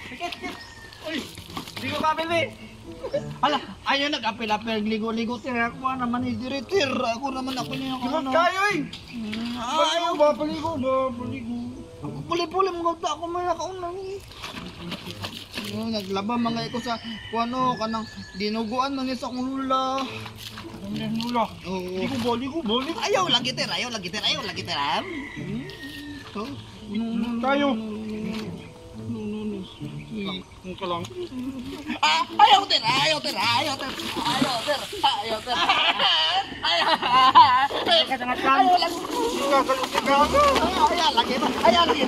Sikit. Uy, di ko kabili. Hala, ayaw nag-apil-apil, ligo-ligo tir. Ako naman idiritir. Ako naman ako niya. Diba kayo eh? Ayaw. Paligo. Ako puli-puli mga uta. Ako may nakaunang. Naglaba mga iko sa kuano kanang dinuguan man sa akong lula. Nula. Oo. Ligo ba? Ayaw lagi tir. Tayo. Ang kalang. Ayaw tir. Kakalutin ka ako. Ayaw lagi.